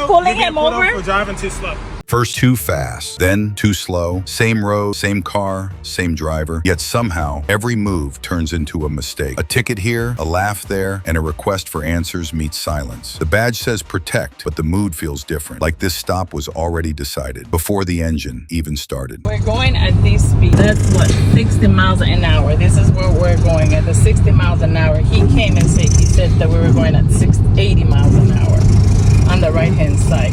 pulling him over? For driving too slow. First too fast, then too slow, same road, same car, same driver. Yet somehow, every move turns into a mistake. A ticket here, a laugh there, and a request for answers meets silence. The badge says protect, but the mood feels different, like this stop was already decided, before the engine even started. We're going at this speed. That's what, 60 miles an hour. This is where we're going, at the 60 miles an hour. He came and he said that we were going at 80 miles an hour on the right-hand side.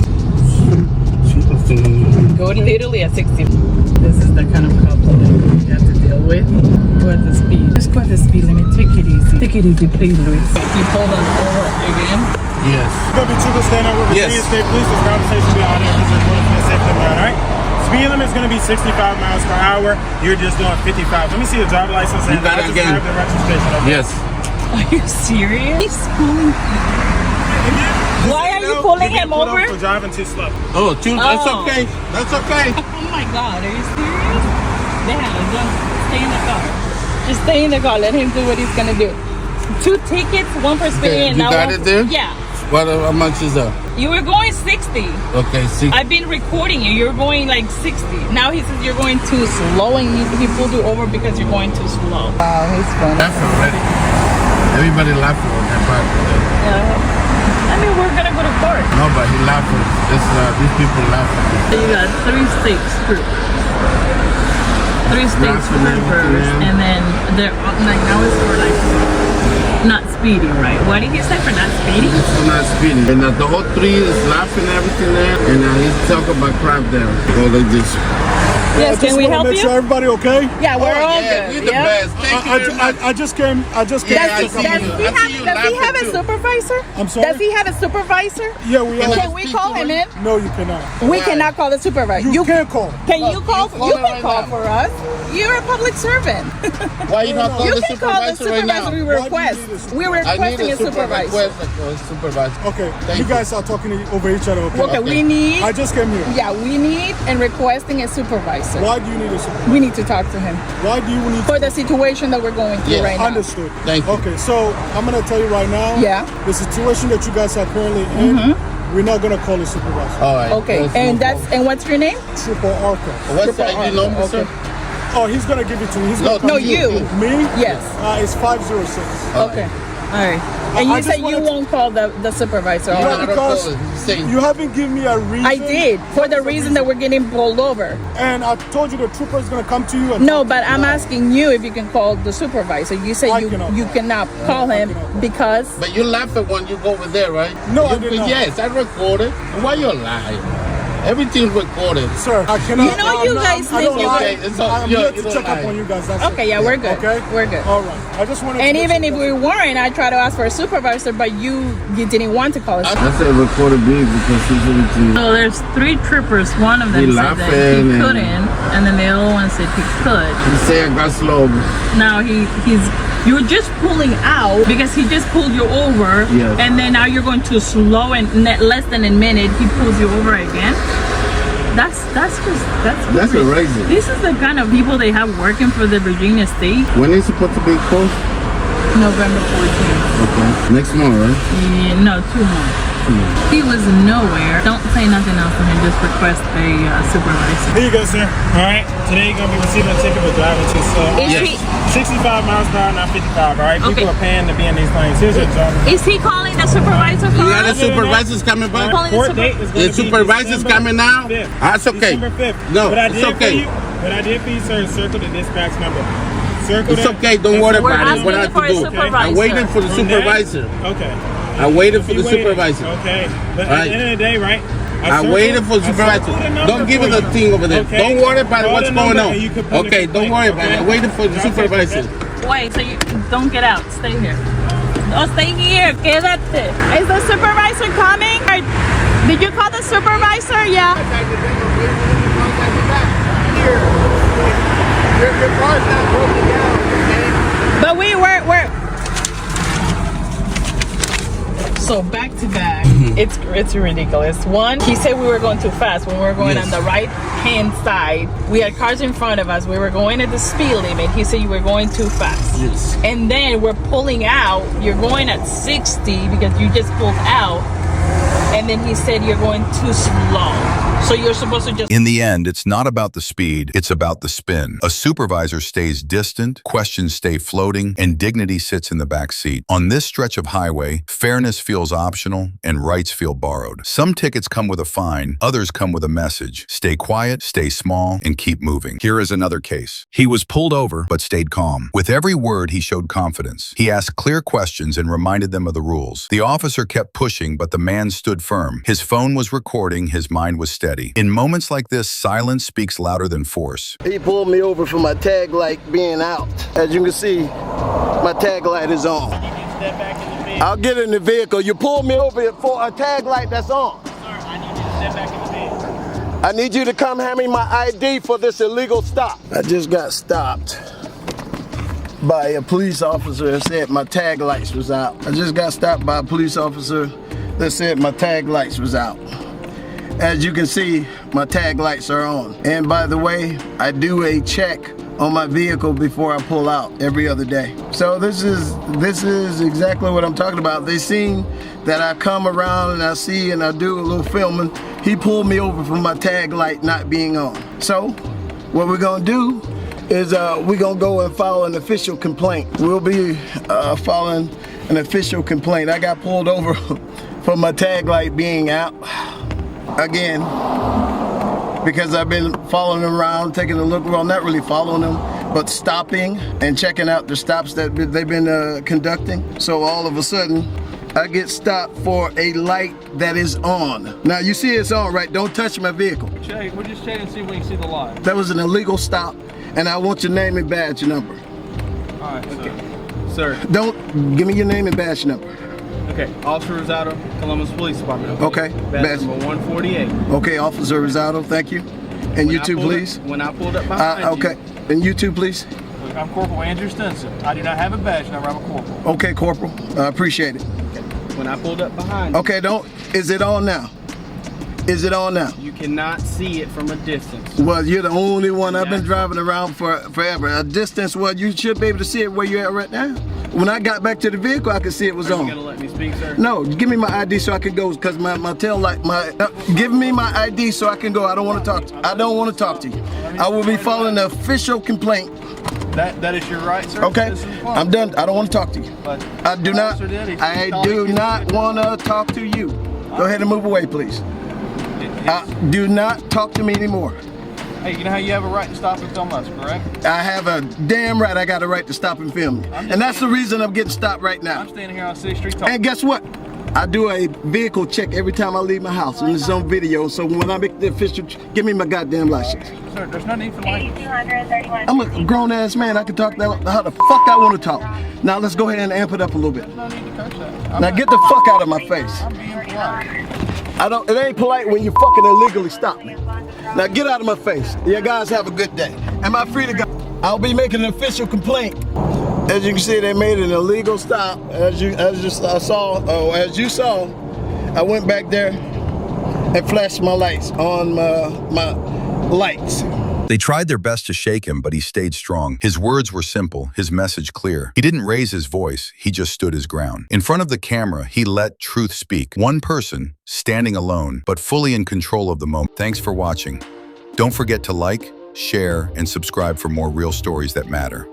Go literally at 60. This is the kind of couple that you have to deal with. Go at the speed. Just go at the speed limit. Take it easy. Take it easy, please, Luis. You pulled us over again? Yes. It's going to be cheaper stand over the state police. This conversation will be on there because it's going to be a safety limit, all right? Speed limit is going to be 65 miles per hour. You're just doing 55. Let me see your driver's license. You got it again. The registration, okay? Yes. Are you serious? He's pulling. Why are you pulling him over? For driving too slow. Oh, that's okay. That's okay. Oh my God, are you serious? Just stay in the car. Just stay in the car. Let him do what he's gonna do. 2 tickets, 1 for speeding. You got it there? Yeah. How much is that? You were going 60. Okay, 60. I've been recording you. You're going like 60. Now he says you're going too slow, and he pulled you over because you're going too slow. Wow, he's funny. Laugh already. Everybody laughing on that part. I mean, we're gonna go to court. No, but he laughing. These people laughing. You got 3 states proof. 3 states proof, and then they're like now it's for like not speeding, right? What did he say for not speeding? For not speeding. And the whole 3 is laughing everything there, and he's talking about crap there. Go like this. Yes, can we help make you? Sure everybody okay? Yeah, we're all good. You're the best. Thank you very much. I just came. Does he have a supervisor? I'm sorry? Does he have a supervisor? Yeah, we are. Can we call him in? No, you cannot. We cannot call the supervisor. You can't call. Can you call? You can right call now. for us. You're a public servant. Why you not call You the can call the supervisor right now? supervisor we request. We're requesting a supervisor. Supervisor. Okay, Thank you you. guys are talking over each other. Okay, we need. I just came here. Yeah, we need and requesting a supervisor. Why do you need a supervisor? We need to talk to him Why do you need for the situation that we're going through Yes. right now. Understood. Thank you. Okay, so I'm gonna tell you right now. Yeah. The situation that you guys are currently in, we're not gonna call a supervisor. All right. Okay, and what's your name? Triple Arca. What's the ID number, sir? Oh, he's gonna give it to me. He's No, gonna No, come you. Me? Yes. It's 506. Okay. All right. And I you just said you wanted to- won't call the supervisor. Yeah, all I right? don't because call it. He's saying- You haven't given me a reason. I did for the reason that we're getting pulled over. And I told you the trooper is gonna come to you. And No, talk to but you. I'm asking you if you can call the supervisor. You said I you cannot. cannot call him because But you laugh at when you go over there, right? No, I did not. Yes, I recorded. Why you lying? Everything's recorded. Sir, I cannot. You know you guys I think don't you're lie. okay. It's all- I'm you here don't to check up lie. on you guys. That's okay, it. yeah, we're good. Okay, We're good. All right. I just wanted. And to even make if sure we weren't, I try to ask for a supervisor, but you didn't want to call us. I said recorded big because he's everything. So there's 3 troopers. One of them He said that he laughing and- couldn't, and then the other one said he could. He said I got slow. Now you're just pulling out because he just pulled you over, Yes. and then now you're going too slow, and less than a minute he pulls you over again. That's crazy. This is the kind of people they have working for the Virginia state. When is supposed to be closed? November 14th. Okay. Next month, right? Yeah, no, 2 months. He was nowhere. Don't say nothing else to him. Just request a supervisor. Here you go, sir. All right. Today you're gonna be receiving a ticket for driving too slow. Is he 65 miles per hour, not 55. All right. Okay. People are paying to be in these lanes. Here's your driver. is he calling the supervisor for You got us? the supervisors coming by? Calling the Court date is The gonna be supervisor's December coming now? 5th. That's okay. December 5th. No, What I it's did okay. For you, what I did for you, sir, is circle the dispatch number. Circle It's that. okay. Don't worry We're about it. What I asking for have a to do. supervisor. I waited for the From that- supervisor. Okay. I waited for You the waited. supervisor. Okay. But Right. at the end of the day, right? I waited for the supervisor. Don't give it the thing over there. Okay. Don't worry about Call what's the going number on. and you can put Okay, a don't worry about it. I waited for the Drop it, supervisor. okay? Wait, so you don't get out. Stay here. Oh, stay here. Quédate. Is the supervisor coming? Or did you call the supervisor? Yeah. Your car's not broken down, okay? But we're. So back to back, it's ridiculous. One, he said we were going too fast when we were going on the right hand side. We had cars in front of us. We were going at the speed limit. He said you were going too fast. Yes. And then we're pulling out. You're going at 60 because you just pulled out. and then he said you're going too slow. So you're supposed to just... In the end, it's not about the speed, it's about the spin. A supervisor stays distant, questions stay floating, and dignity sits in the back seat. On this stretch of highway, fairness feels optional and rights feel borrowed. Some tickets come with a fine, others come with a message. Stay quiet, stay small, and keep moving. Here is another case. He was pulled over, but stayed calm. With every word, he showed confidence. He asked clear questions and reminded them of the rules. The officer kept pushing, but the man stood firm. His phone was recording, his mind was steady. In moments like this, silence speaks louder than force. He pulled me over for my tag light being out. As you can see, my tag light is on. Step back in the vehicle. I'll get in the vehicle. You pulled me over for a tag light that's on. Sir, I need you to step back in the vehicle. I need you to come hand me my ID for this illegal stop. I just got stopped by a police officer that said my tag lights was out. I just got stopped by a police officer that said my tag lights was out. As you can see, my tag lights are on. And by the way, I do a check on my vehicle before I pull out every other day. So this is exactly what I'm talking about. They seen that I come around and I see and I do a little filming. He pulled me over for my tag light not being on. So what we're gonna do is we're gonna go and file an official complaint. We'll be filing an official complaint. I got pulled over for my tag light being out. Again, because I've been following them around, taking a look, well, not really following them, but stopping and checking out the stops that they've been conducting. So all of a sudden, I get stopped for a light that is on. Now you see it's on, right? Don't touch my vehicle. We're just checking to see when you see the light. That was an illegal stop, and I want your name and badge number. All right, okay. Sir. Don't, give me your name and badge number. Okay, Officer Rosado, Columbus Police Department. Okay. Badge number 148. Okay, Officer Rosado, thank you. And you too, please. When I pulled up behind you. Okay, and you too, please. I'm Corporal Andrew Stinson. I do not have a badge number, I'm a corporal. Okay, Corporal, I appreciate it. Okay. When I pulled up behind you. Okay, is it on now? Is it on now? You cannot see it from a distance. Well, you're the only one. I've been driving around for forever. A distance, well, you should be able to see it where you're at right now. When I got back to the vehicle, I could see it was on. You gonna let me speak, sir? No, give me my ID so I can go, because my tail light, give me my ID so I can go. I don't want to talk to you. I don't want to talk to you. I will be filing an official complaint. That is your right, sir. Okay, I'm done. I don't want to talk to you. I do not want to talk to you. Go ahead and move away, please. Do not talk to me anymore. Hey, you know how you have a right to stop and film us, correct? I have a damn right. I got a right to stop and film you. And that's the reason I'm getting stopped right now. I'm standing here on City Street talking. And guess what? I do a vehicle check every time I leave my house, and it's on video. So when I make the official, give me my goddamn license. Sir, there's no need for language. I'm a grown-ass man. I can talk how the fuck I want to talk. Now let's go ahead and amp it up a little bit. There's no need to touch that. Now get the fuck out of my face. I'm being polite. It ain't polite when you fucking illegally stop me. Now get out of my face. You guys have a good day. Am I free to go? I'll be making an official complaint. As you can see, they made an illegal stop. As you saw, I went back there and flashed my lights on my lights. They tried their best to shake him, but he stayed strong. His words were simple, his message clear. He didn't raise his voice, he just stood his ground. In front of the camera, he let truth speak. One person, standing alone, but fully in control of the moment. Thanks for watching. Don't forget to like, share, and subscribe for more real stories that matter.